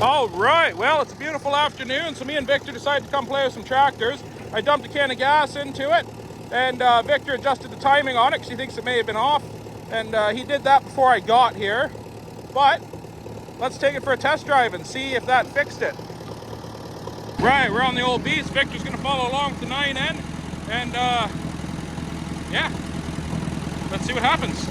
All right, well, it's a beautiful afternoon, so me and Victor decided to come play with some tractors. I dumped a can of gas into it, and Victor adjusted the timing on it because he thinks it may have been off, and he did that before I got here. But let's take it for a test drive and see if that fixed it. Right, we're on the old beast. Victor's going to follow along with the 9N, and yeah, let's see what happens.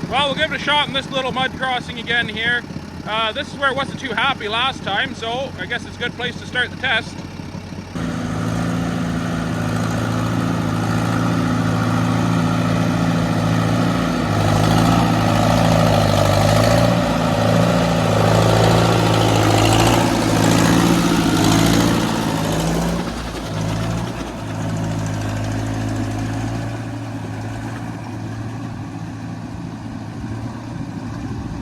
Well, we'll give it a shot in this little mud crossing again here. This is where I wasn't too happy last time, so I guess it's a good place to start the test.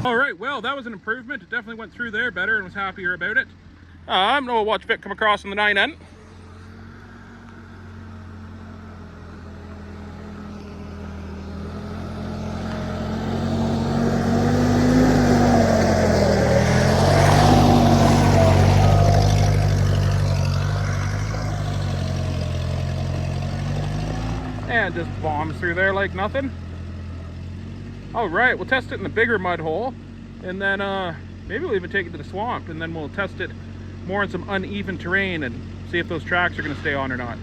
All right, well, that was an improvement. It definitely went through there better and was happier about it. I'm going to watch Vic come across on the 9N. And just bombs through there like nothing. All right, we'll test it in the bigger mud hole, and then maybe we'll even take it to the swamp, and then we'll test it more in some uneven terrain and see if those tracks are going to stay on or not.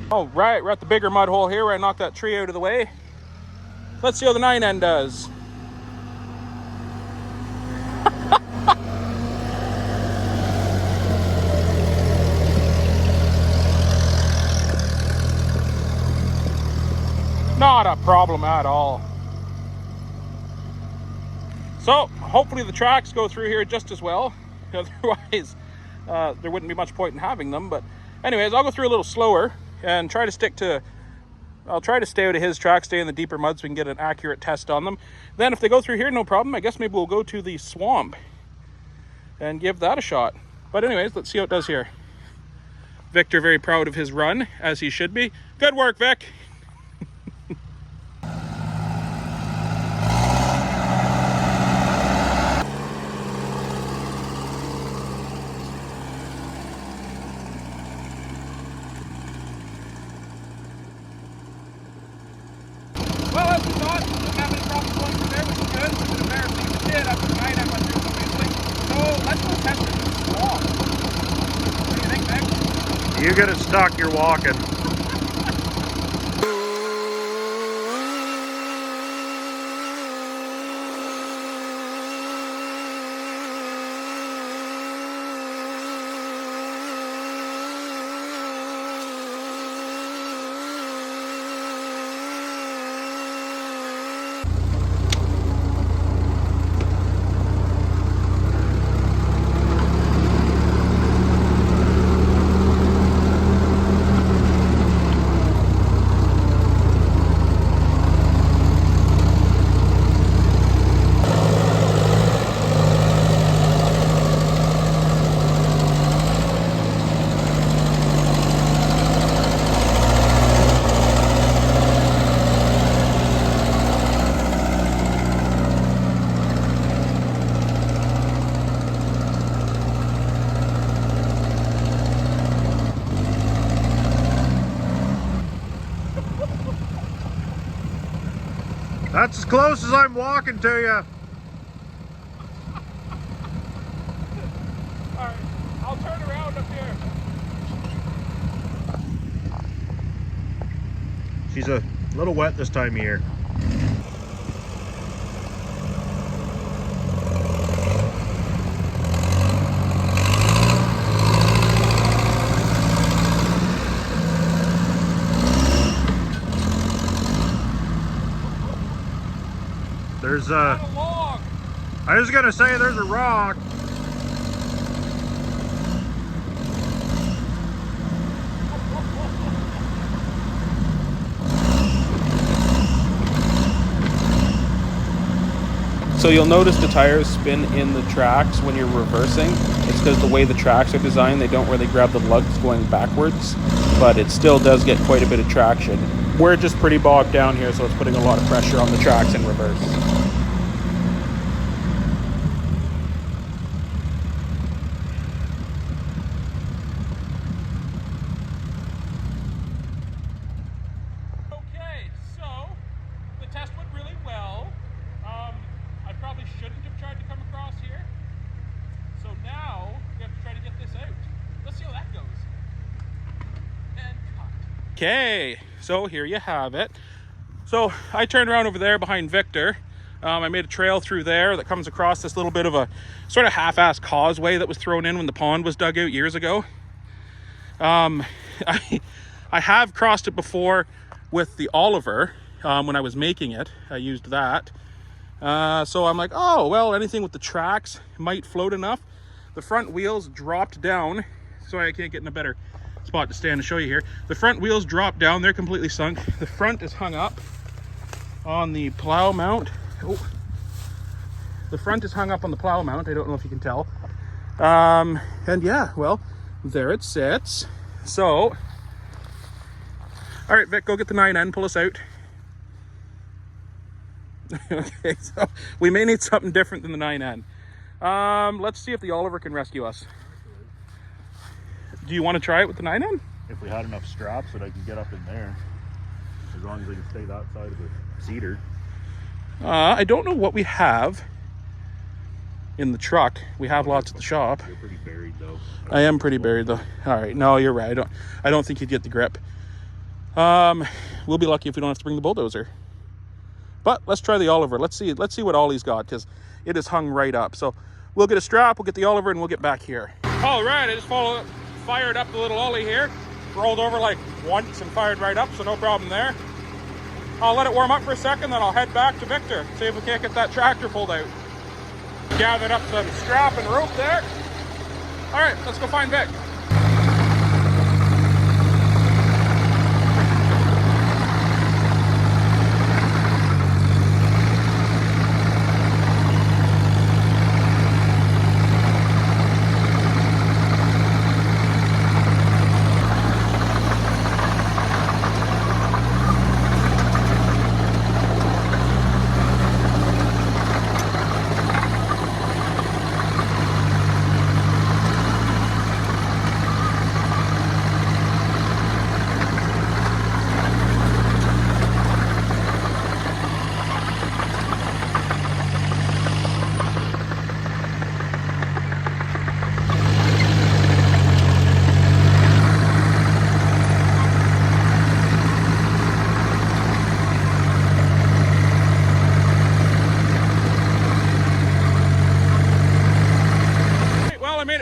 All right, we're at the bigger mud hole here where I knocked that tree out of the way. Let's see how the 9N does. Not a problem at all. So hopefully the tracks go through here just as well. Otherwise, there wouldn't be much point in having them. But anyways, I'll go through a little slower and try to stick to, I'll try to stay out of his track, stay in the deeper mud so we can get an accurate test on them. Then if they go through here, no problem. I guess maybe we'll go to the swamp and give that a shot. But anyways, let's see how it does here. Victor very proud of his run, as he should be. Good work, Vic. Well, as we thought, we didn't have any problems going through there, which is good. Which is embarrassing if it did after the night I went through so easily. So let's go test it in the swamp. What do you think, Vic? You get it stuck, you're walking. That's as close as I'm walking to you. Alright, I'll turn around up here. She's a little wet this time of year. There's a log. I was gonna say there's a rock. So you'll notice the tires spin in the tracks when you're reversing. It's because the way the tracks are designed, they don't really grab the lugs going backwards, but it still does get quite a bit of traction. We're just pretty bogged down here, so it's putting a lot of pressure on the tracks in reverse. Okay, so the test went really well. I probably shouldn't have tried to come across here. So now we have to try to get this out. Let's see how that goes. And cut. Okay, so here you have it. So I turned around over there behind Victor. I made a trail through there that comes across this little bit of a sort of half-assed causeway that was thrown in when the pond was dug out years ago. I have crossed it before with the Oliver when I was making it. I used that. So I'm like, oh, well, anything with the tracks might float enough. The front wheels dropped down. Sorry, I can't get in a better spot to stand to show you here. The front wheels dropped down. They're completely sunk. The front is hung up on the plow mount. Oh, the front is hung up on the plow mount. I don't know if you can tell. And yeah, well, there it sits. So, all right, Vic, go get the 9N, pull us out. Okay, so we may need something different than the 9N. Let's see if the Oliver can rescue us. Do you want to try it with the 9N? If we had enough straps that I could get up in there, as long as I can stay that side of the cedar. I don't know what we have in the truck. We have lots at the shop. You're pretty buried though. I am pretty buried though. All right, no, you're right. I don't think you'd get the grip. We'll be lucky if we don't have to bring the bulldozer. But let's try the Oliver. Let's see what Ollie's got, because it is hung right up. So we'll get a strap, we'll get the Oliver, and we'll get back here. All right, I just fired up the little Ollie here. Rolled over like once and fired right up, so no problem there. I'll let it warm up for a second, then I'll head back to Victor, see if we can't get that tractor pulled out. Gathered up some strap and rope there. All right, let's go find Vic.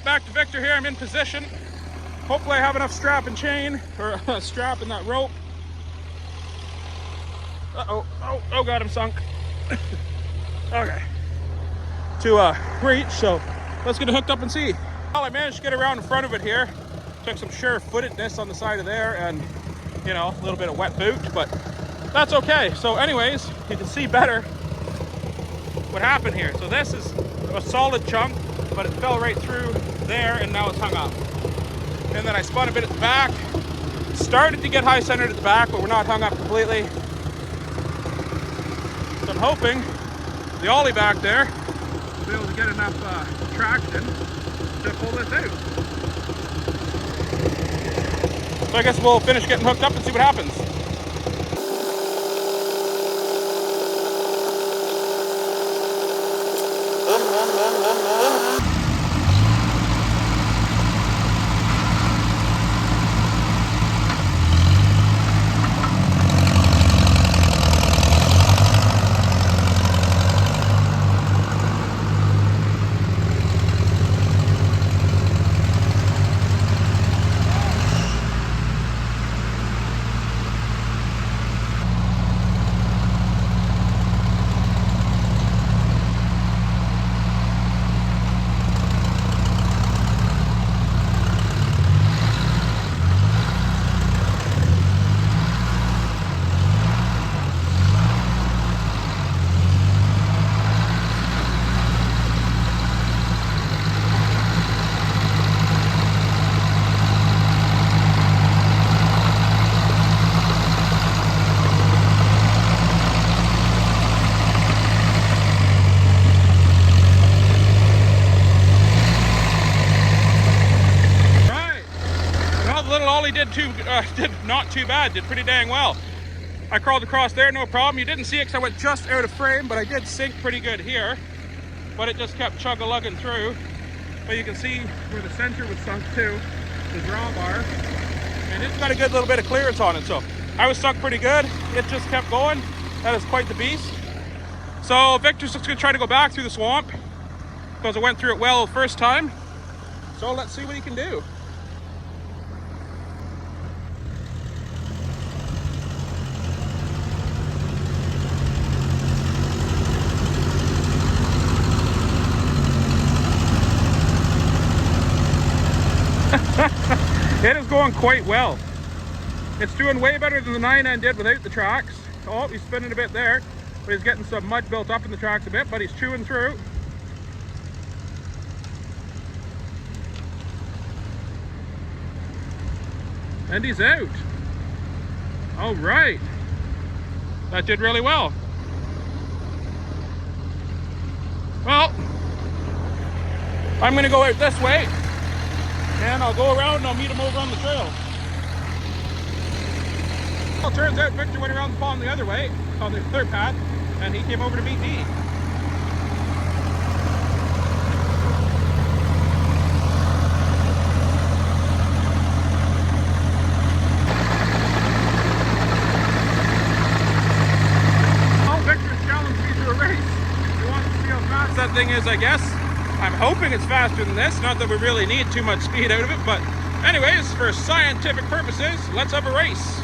Back to Victor here. I'm in position. Hopefully I have enough strap and chain, or strap and that rope. Oh God, I'm sunk. Okay. To reach, so let's get it hooked up and see. Well, I managed to get around in front of it here. Took some sure-footedness on the side of there and, you know, a little bit of wet boot, but that's okay. So anyways, you can see better what happened here. So this is a solid chunk, but it fell right through there and now it's hung up. And then I spun a bit at the back. Started to get high centered at the back, but we're not hung up completely. So I'm hoping the Ollie back there will be able to get enough traction to pull this out. So I guess we'll finish getting hooked up and see what happens. dolly did not too bad, did pretty dang well. I crawled across there, no problem. You didn't see it because I went just out of frame, but I did sink pretty good here. But it just kept chug-a-lugging through. But you can see where the center was sunk to, the drawbar. And it's got a good little bit of clearance on it. So I was sunk pretty good. It just kept going. That is quite the beast. So Victor's just gonna try to go back through the swamp because I went through it well the first time. So let's see what he can do. It is going quite well. It's doing way better than the 9N did without the tracks. Oh, he's spinning a bit there, but he's getting some mud built up in the tracks a bit, but he's chewing through. And he's out. All right. That did really well. Well, I'm gonna go out this way and I'll go around and I'll meet him over on the trail. Well, it turns out Victor went around the pond the other way, on the third path, and he came over to meet me. Well, Victor's challenged me to a race. He wants to see how fast that thing is, I guess. I'm hoping it's faster than this, not that we really need too much speed out of it, but anyways, for scientific purposes, let's have a race.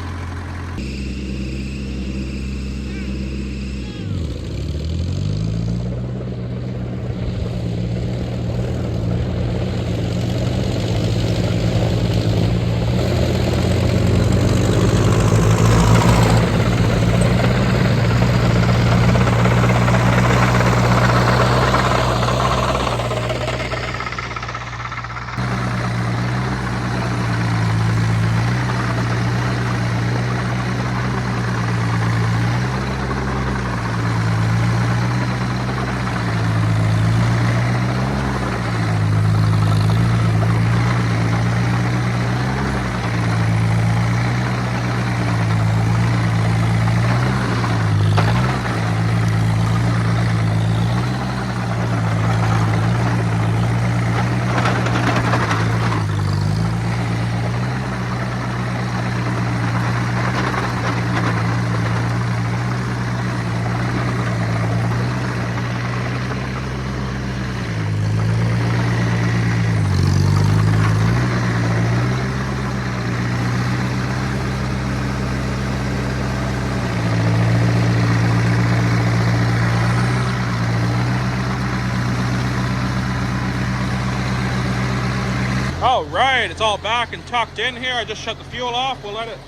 All right, it's all back and tucked in here. I just shut the fuel off. We'll let it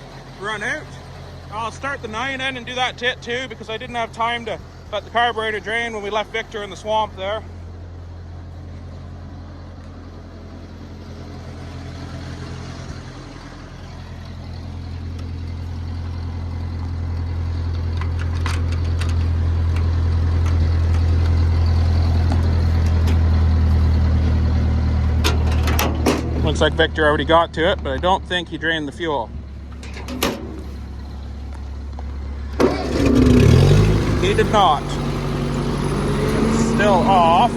run out. I'll start the 9N and do that tit too because I didn't have time to let the carburetor drain when we left Victor in the swamp there. Looks like Victor already got to it, but I don't think he drained the fuel. He did not. It's still off.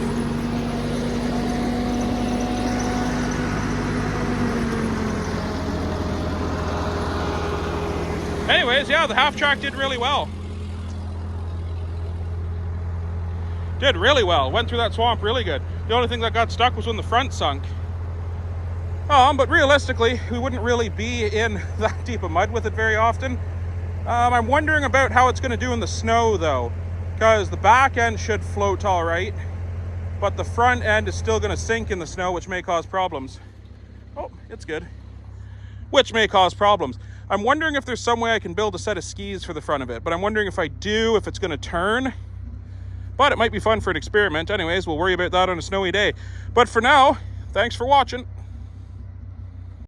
Anyways, yeah, the half track did really well. Did really well. Went through that swamp really good. The only thing that got stuck was when the front sunk. But realistically, we wouldn't really be in that deep of mud with it very often. I'm wondering about how it's going to do in the snow, though, because the back end should float all right, but the front end is still going to sink in the snow, which may cause problems. Oh, it's good. Which may cause problems. I'm wondering if there's some way I can build a set of skis for the front of it, but I'm wondering if I do, if it's going to turn. But it might be fun for an experiment. Anyways, we'll worry about that on a snowy day. But for now, thanks for watching.